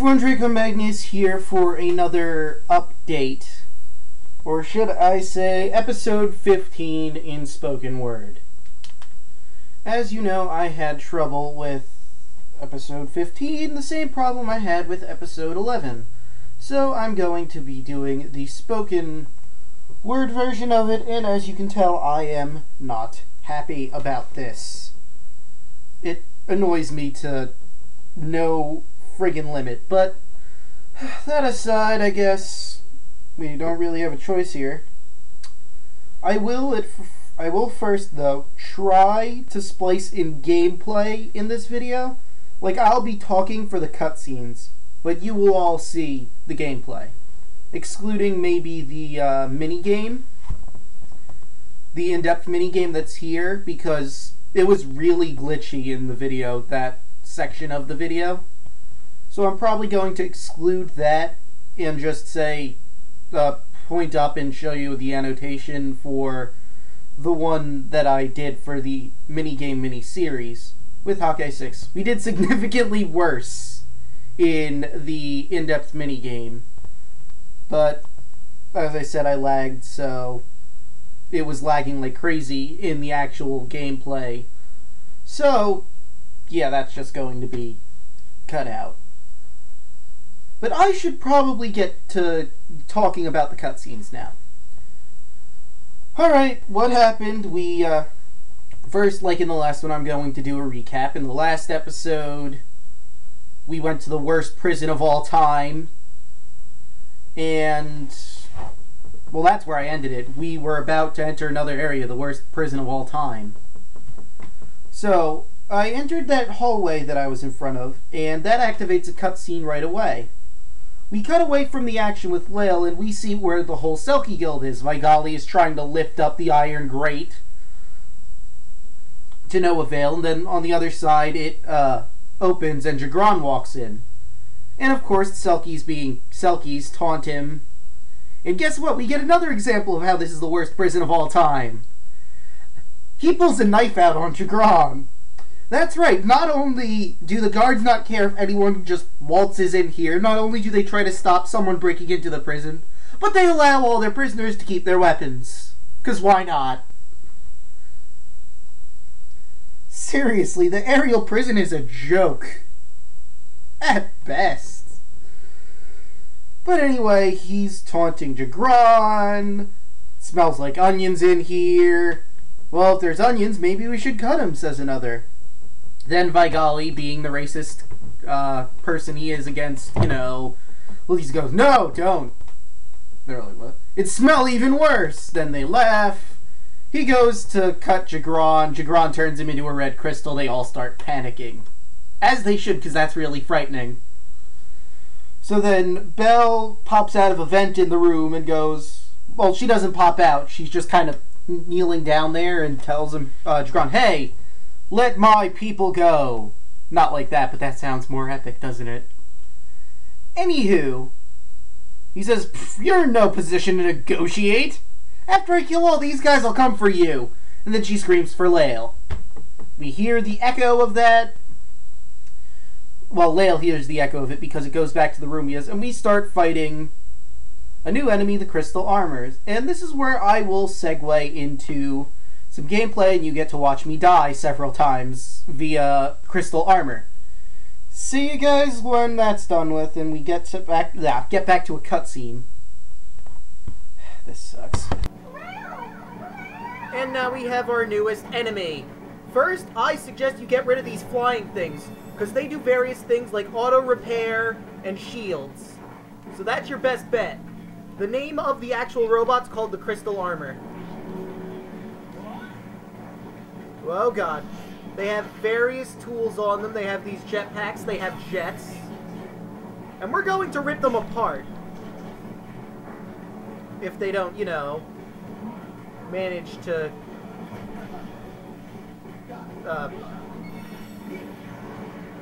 everyone, Draco Magnius here for another update, or should I say episode 15 in spoken word. As you know, I had trouble with episode 15, the same problem I had with episode 11. So I'm going to be doing the spoken word version of it, and as you can tell, I am not happy about this. It annoys me to no friggin' limit, but that aside, I guess we don't really have a choice here. I will first, though, try to splice in gameplay in this video. Like, I'll be talking for the cutscenes, but you will all see the gameplay. Excluding maybe the minigame. The in-depth minigame that's here, because it was really glitchy in the video, that section of the video. So I'm probably going to exclude that and just say, point up and show you the annotation for the one that I did for the minigame mini-series with Hawkeye 6. We did significantly worse in the in-depth minigame, but as I said, I lagged, so it was lagging like crazy in the actual gameplay. So, yeah, that's just going to be cut out. But I should probably get to talking about the cutscenes now. Alright, what happened? We, first, like in the last one, I'm going to do a recap. In the last episode, we went to the worst prison of all time. And, well, that's where I ended it. We were about to enter another area, the worst prison of all time. So, I entered that hallway that I was in front of, and that activates a cutscene right away. We cut away from the action with Lael, and we see where the whole Selkie Guild is. Vigali is trying to lift up the iron grate to no avail, and then on the other side it opens and Jegran walks in. And of course, Selkies being Selkies taunt him. And guess what? We get another example of how this is the worst prison of all time. He pulls a knife out on Jegran. That's right, not only do the guards not care if anyone just waltzes in here, not only do they try to stop someone breaking into the prison, but they allow all their prisoners to keep their weapons. 'Cause why not? Seriously, the aerial prison is a joke. At best. But anyway, he's taunting Jegran. Smells like onions in here. Well, if there's onions, maybe we should cut them, says another. Then Vigali, being the racist person he is against, you know, well, he goes, no, don't. They're like, what? It smells even worse. Then they laugh. He goes to cut Jegran. Jegran turns him into a red crystal. They all start panicking. As they should, because that's really frightening. So then Belle pops out of a vent in the room and goes, well, she doesn't pop out. She's just kind of kneeling down there and tells him, Jegran, hey, let my people go. Not like that, but that sounds more epic, doesn't it? Anywho, he says, you're in no position to negotiate. After I kill all these guys, I'll come for you. And then she screams for Lael. We hear the echo of that. Well, Lael hears the echo of it because it goes back to the room he is, and we start fighting a new enemy, the Crystal Armors. And this is where I will segue into some gameplay, and you get to watch me die several times via Crystal Armor. See you guys when that's done with, and we get back to a cutscene. This sucks. And now we have our newest enemy. First, I suggest you get rid of these flying things, because they do various things like auto repair and shields. So that's your best bet. The name of the actual robot's called the Crystal Armor. Oh god. They have various tools on them. They have these jetpacks. They have jets. And we're going to rip them apart. If they don't, you know, manage to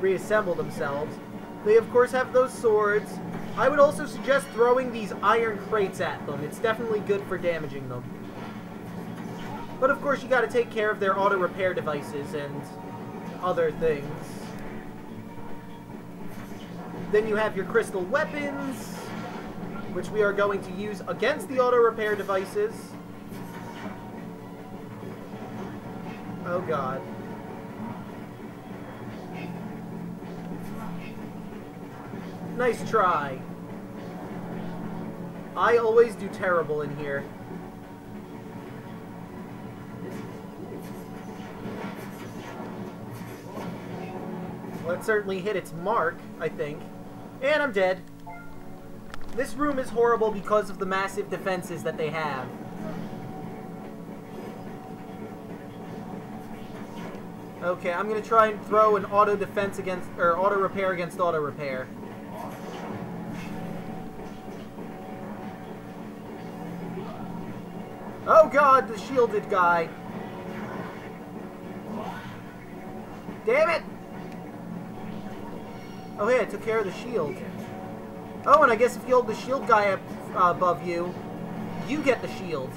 reassemble themselves. They, of course, have those swords. I would also suggest throwing these iron crates at them. It's definitely good for damaging them. But of course you gotta take care of their auto repair devices and other things. Then you have your crystal weapons, which we are going to use against the auto repair devices. Oh god. Nice try. I always do terrible in here. Well, it certainly hit its mark, I think. And I'm dead. This room is horrible because of the massive defenses that they have. Okay, I'm gonna try and throw an auto defense against, or auto repair against auto repair. Oh god, the shielded guy. Damn it! Oh hey, I took care of the shield. Oh, and I guess if you hold the shield guy up above you, you get the shield.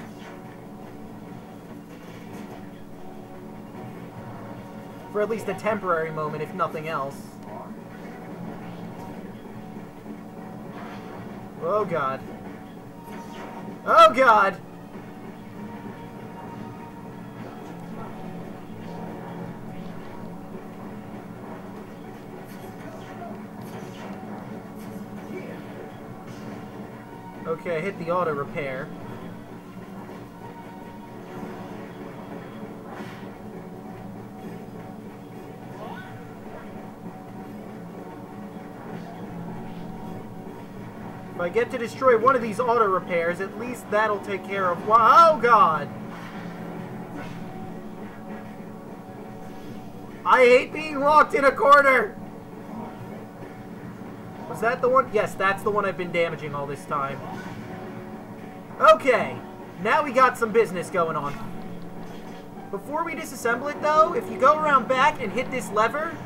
For at least a temporary moment, if nothing else. Oh god. Oh god! Okay, I hit the auto repair. If I get to destroy one of these auto repairs, at least that'll take care of... Oh god! I hate being locked in a corner! Was that the one? Yes, that's the one I've been damaging all this time. Okay, now we got some business going on. Before we disassemble it, though, if you go around back and hit this lever,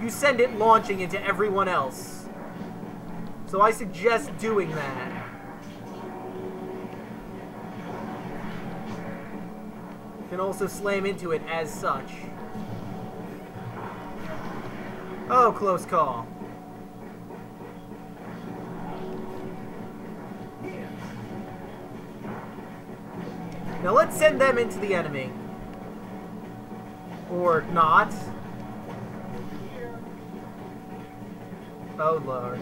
you send it launching into everyone else. So I suggest doing that. You can also slam into it as such. Oh, close call. Now let's send them into the enemy. Or not. Oh lord.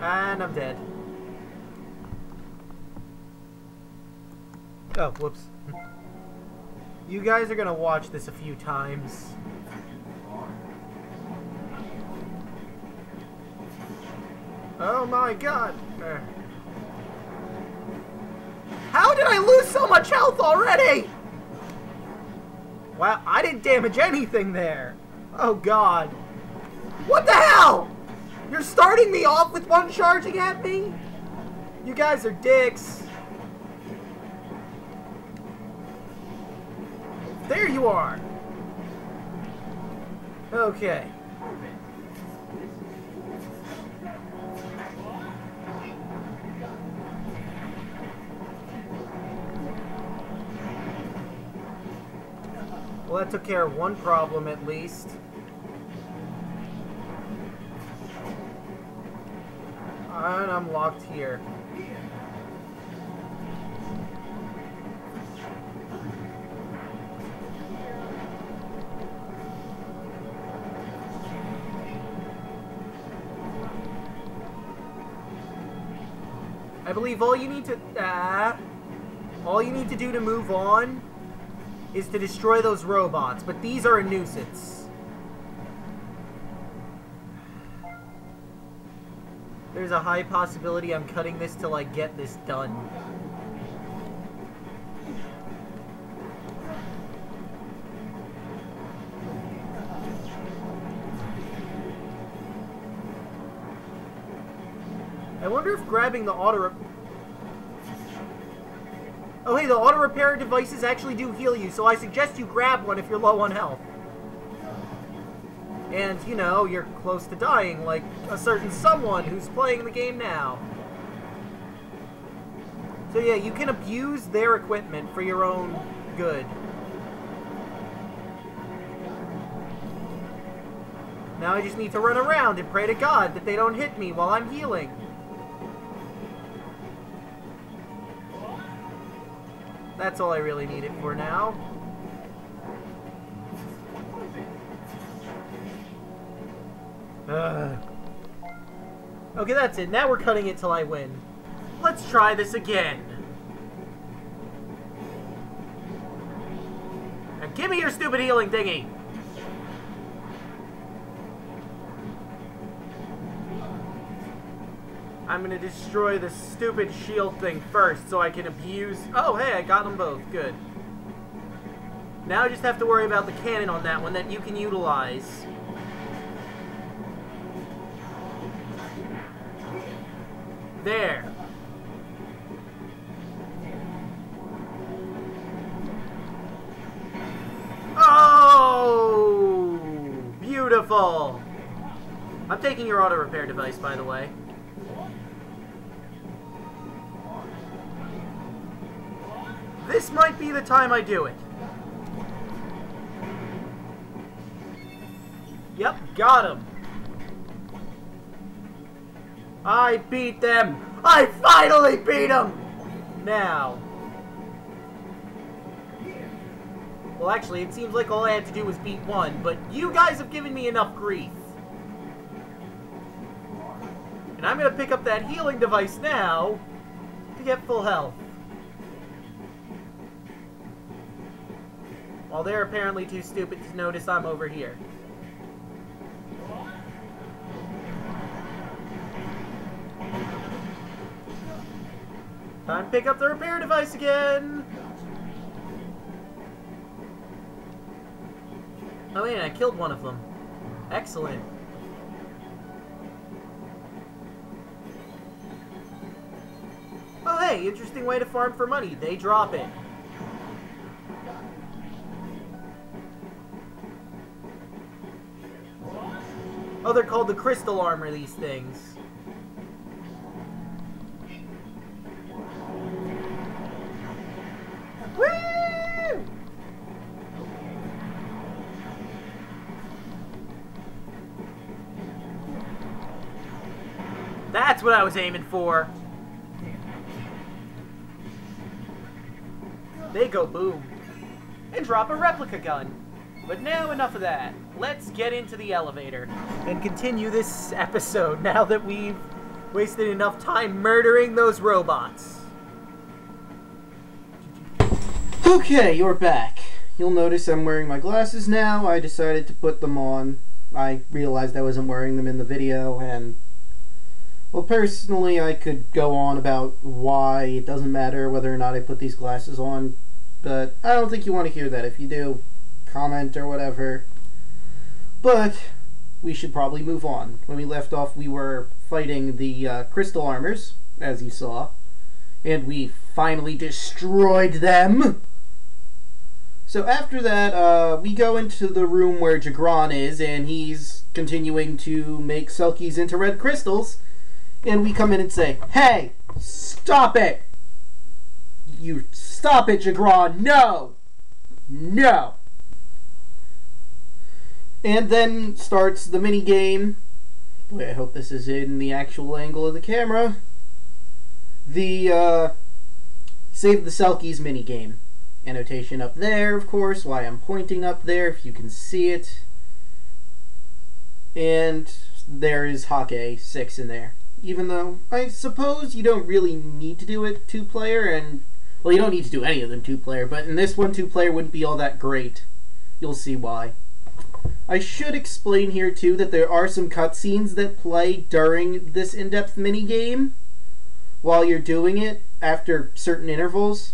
And I'm dead. Oh, whoops. You guys are gonna watch this a few times. Oh my god! How did I lose so much health already? Wow, I didn't damage anything there. Oh god. What the hell? You're starting me off with one charging at me? You guys are dicks. There you are. Okay. Well, that took care of one problem at least. And I'm locked here. I believe all you need to do to move on is to destroy those robots, but these are a nuisance. There's a high possibility I'm cutting this till I get this done. I wonder if grabbing the auto... Oh hey, the auto repair devices actually do heal you, so I suggest you grab one if you're low on health. And, you know, you're close to dying, like a certain someone who's playing the game now. So yeah, you can abuse their equipment for your own good. Now I just need to run around and pray to God that they don't hit me while I'm healing. That's all I really need it for now. Okay, that's it. Now we're cutting it till I win. Let's try this again. Now give me your stupid healing thingy. I'm gonna destroy the stupid shield thing first so I can abuse... Oh, hey, I got them both. Good. Now I just have to worry about the cannon on that one that you can utilize. There. Oh! Beautiful! I'm taking your auto repair device, by the way. This might be the time I do it. Yep, got him. I beat them! I finally beat them! Now. Well, actually, it seems like all I had to do was beat one, but you guys have given me enough grief. And I'm gonna pick up that healing device now to get full health. While they're apparently too stupid to notice I'm over here. Time to pick up the repair device again! Oh yeah, I killed one of them. Excellent. Oh hey, interesting way to farm for money. They drop it. Oh, they're called the crystal armor, these things. Woo! That's what I was aiming for. They go boom. And drop a replica gun. But now enough of that. Let's get into the elevator and continue this episode now that we've wasted enough time murdering those robots. Okay, you're back. You'll notice I'm wearing my glasses now. I decided to put them on. I realized I wasn't wearing them in the video, and... well, personally, I could go on about why it doesn't matter whether or not I put these glasses on, but I don't think you want to hear that. If you do, comment or whatever. But we should probably move on. When we left off, we were fighting the crystal armors, as you saw, and we finally destroyed them. So after that, we go into the room where Jegran is, and he's continuing to make Selkies into red crystals, and we come in and say, "Hey, stop it! You stop it, Jegran! No! No!" And then starts the mini game. Boy, I hope this is in the actual angle of the camera. The Save the Selkies mini game. Annotation up there, of course, why I'm pointing up there, if you can see it. And there is Hake 6 in there. Even though I suppose you don't really need to do it 2-player, and well, you don't need to do any of them 2-player, but in this one 2-player wouldn't be all that great. You'll see why. I should explain here too that there are some cutscenes that play during this in-depth mini-game while you're doing it after certain intervals.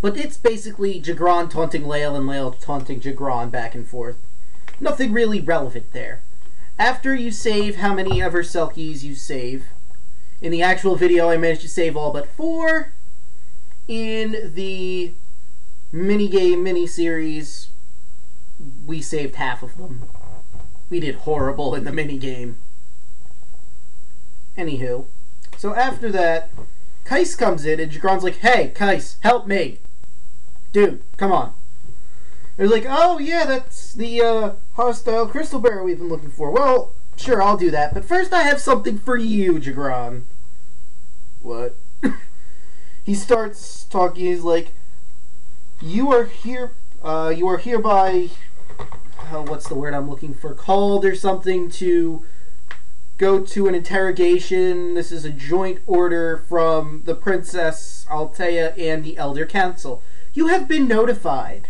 But it's basically Jegran taunting Lael and Lael taunting Jegran back and forth. Nothing really relevant there. After you save how many ever Selkies you save, in the actual video I managed to save all but 4. In the mini-game mini-series, we saved half of them. We did horrible in the mini-game. Anywho, so after that, Kais comes in and Jegran's like, "Hey, Kais, help me! Dude, come on." They're like, oh yeah, that's the hostile crystal bearer we've been looking for. Well, sure, I'll do that. But first I have something for you, Jegran. What? He starts talking, he's like, you are hereby, what's the word I'm looking for, called or something to go to an interrogation. This is a joint order from the Princess Altea and the Elder Council. You have been notified.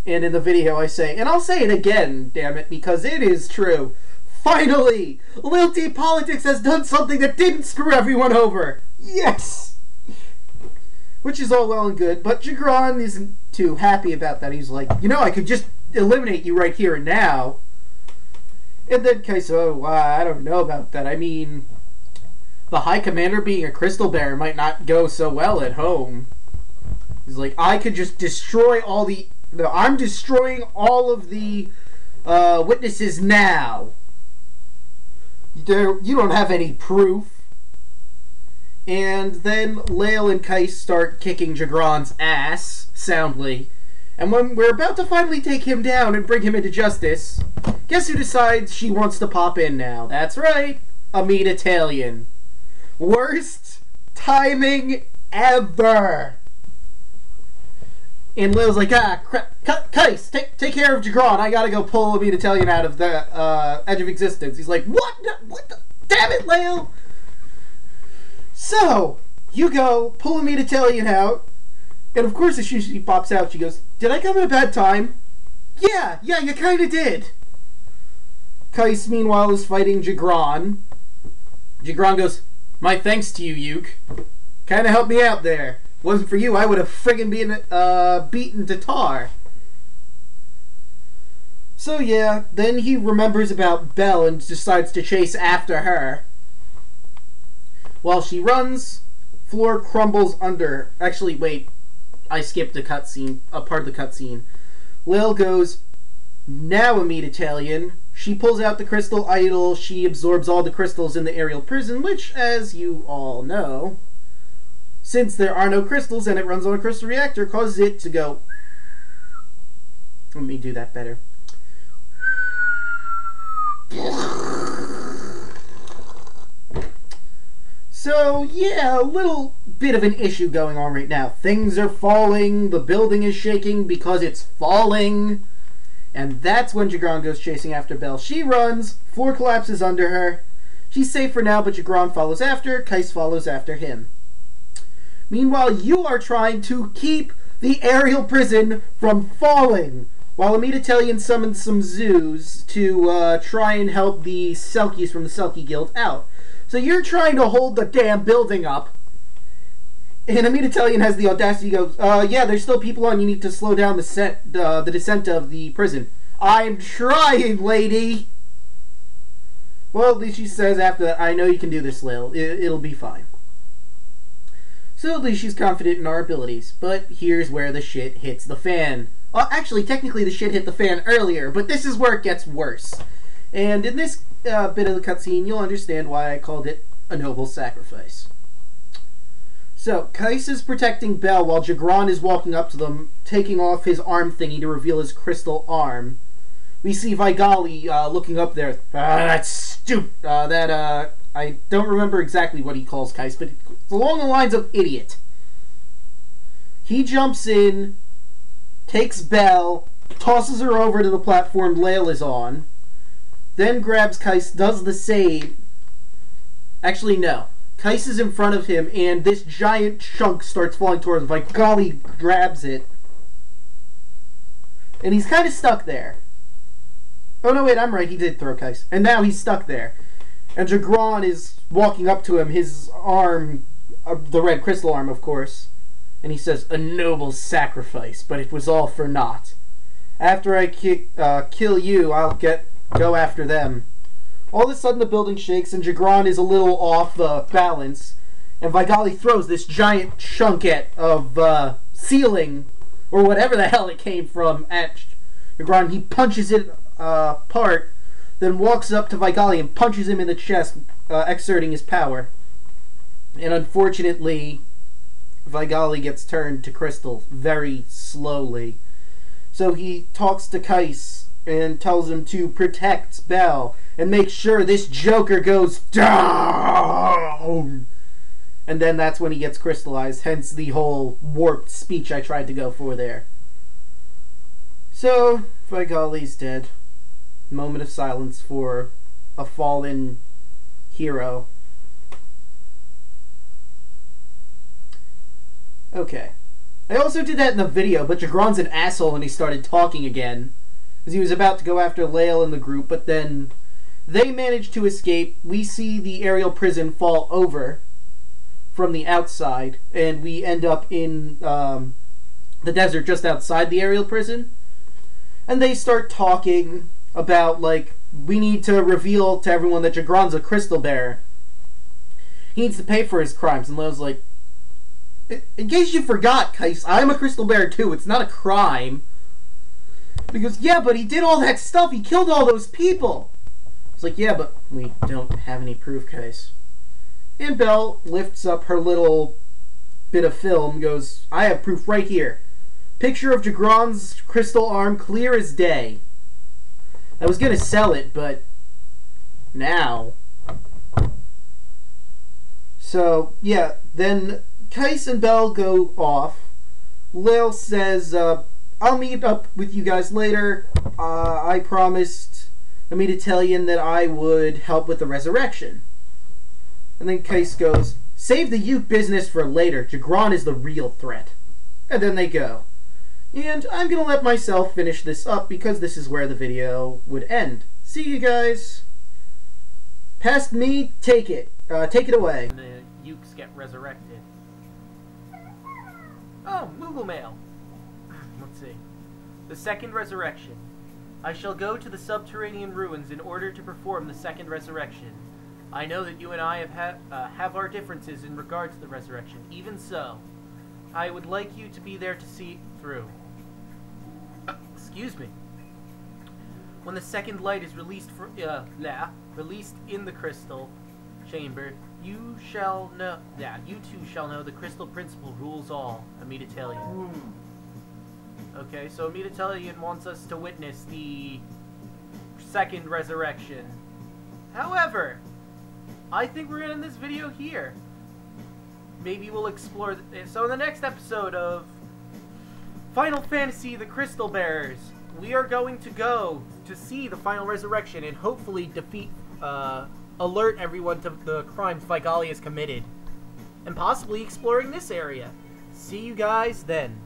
And in the video I say, and I'll say it again, damn it, because it is true. Finally! Lilty Politics has done something that didn't screw everyone over! Yes! Which is all well and good, but Jegran isn't too happy about that. He's like, you know, I could just eliminate you right here and now. And then Kaiso, oh, I don't know about that. I mean, the High Commander being a crystal bearer might not go so well at home. He's like, I could just destroy all the... No, I'm destroying all of the witnesses now. You don't have any proof. And then Lael and Kais start kicking Jegran's ass soundly. And when we're about to finally take him down and bring him into justice, guess who decides she wants to pop in now? That's right, Amit Italian. Worst timing ever. And Lael's like, crap, Kais, take care of Jegran. I gotta go pull Amit Italian out of the edge of existence. He's like, what? What the? Damn it, Lael! So, you go, pull Amit Italian out, and of course as she pops out, she goes, did I come at a bad time? Yeah, you kinda did. Kais, meanwhile, is fighting Jegran. Jegran goes, my thanks to you, Yuke. Kinda helped me out there. Wasn't for you, I would have friggin' been beaten to tar. So yeah, then he remembers about Belle and decides to chase after her. While she runs, floor crumbles under her. Actually, wait. I skipped a cutscene, a part of the cutscene. Lael goes, now Amit Italian. She pulls out the crystal idol. She absorbs all the crystals in the aerial prison, which, as you all know, since there are no crystals and it runs on a crystal reactor, causes it to go... Let me do that better. So, yeah, a little bit of an issue going on right now. Things are falling, the building is shaking because it's falling, and that's when Jegran goes chasing after Belle. She runs, floor collapses under her. She's safe for now, but Jegran follows after, Kais follows after him. Meanwhile, you are trying to keep the aerial prison from falling, while Amit Italian summons some zoos to try and help the Selkies from the Selkie Guild out. So you're trying to hold the damn building up, and Amit Italian has the audacity to go, yeah, there's still people on, you need to slow down the descent of the prison. I'm trying, lady! Well, at least she says after that, I know you can do this, Lael. It'll be fine. So at least she's confident in our abilities, but here's where the shit hits the fan. Actually, technically the shit hit the fan earlier, but this is where it gets worse. And in this bit of the cutscene, you'll understand why I called it a noble sacrifice. So, Kais is protecting Belle while Jegran is walking up to them, taking off his arm thingy to reveal his crystal arm. We see Vigali looking up there. That's stupid. I don't remember exactly what he calls Kais, but it's along the lines of idiot. He jumps in, takes Belle, tosses her over to the platform Lael is on, then grabs Kais, does the same. Actually, no. Kais is in front of him, and this giant chunk starts falling towards him. Vigali grabs it. And he's kind of stuck there. Oh, no, wait, I'm right. He did throw Kais. And now he's stuck there. And Jegran is walking up to him, his arm, the red crystal arm, of course. And he says, a noble sacrifice, but it was all for naught. After I kill you, I'll go after them. All of a sudden the building shakes and Jegran is a little off balance, and Vigali throws this giant chunk of ceiling, or whatever the hell it came from, at Jegran. He punches it apart, then walks up to Vigali and punches him in the chest, exerting his power. And unfortunately, Vigali gets turned to crystal very slowly. So he talks to Kais and tells him to protect Bell and make sure this Joker goes down. And then that's when he gets crystallized, hence the whole warped speech I tried to go for there. So, Vigali's dead. Moment of silence for a fallen hero. Okay. I also did that in the video, but Jegran's an asshole and he started talking again. Because he was about to go after Lael and the group, but then they managed to escape. We see the aerial prison fall over from the outside, and we end up in the desert just outside the aerial prison. And they start talking about, like, we need to reveal to everyone that Jegran's a crystal bearer. He needs to pay for his crimes. And Lael's like, in case you forgot, Kais, I'm a crystal bearer too. It's not a crime. Because, yeah, but he did all that stuff. He killed all those people. It's like, yeah, but we don't have any proof, Kais. And Belle lifts up her little bit of film, goes, I have proof right here. Picture of Jegran's crystal arm, clear as day. I was gonna sell it, but now. So, yeah, then Kais and Belle go off. Lael says, I'll meet up with you guys later. I promised Immediatelian that I would help with the resurrection. And then Kais goes, save the youth business for later. Jegran is the real threat. And then they go. And I'm going to let myself finish this up because this is where the video would end. See you guys. Past me, take it. Take it away. The Ukes get resurrected. Oh, Moogle Mail. Let's see. The second resurrection. I shall go to the subterranean ruins in order to perform the second resurrection. I know that you and I have our differences in regard to the resurrection. Even so, I would like you to be there to see it through. Excuse me. When the second light is released released in the crystal chamber, you shall know. You too shall know the crystal principle rules all. Immediatelian. Okay, so Immediatelian wants us to witness the second resurrection. However, I think we're gonna end this video here. Maybe we'll explore. So in the next episode of Final Fantasy: The Crystal Bearers, we are going to go to see the final resurrection and hopefully defeat, alert everyone to the crimes Vigali has committed, and possibly exploring this area. See you guys then.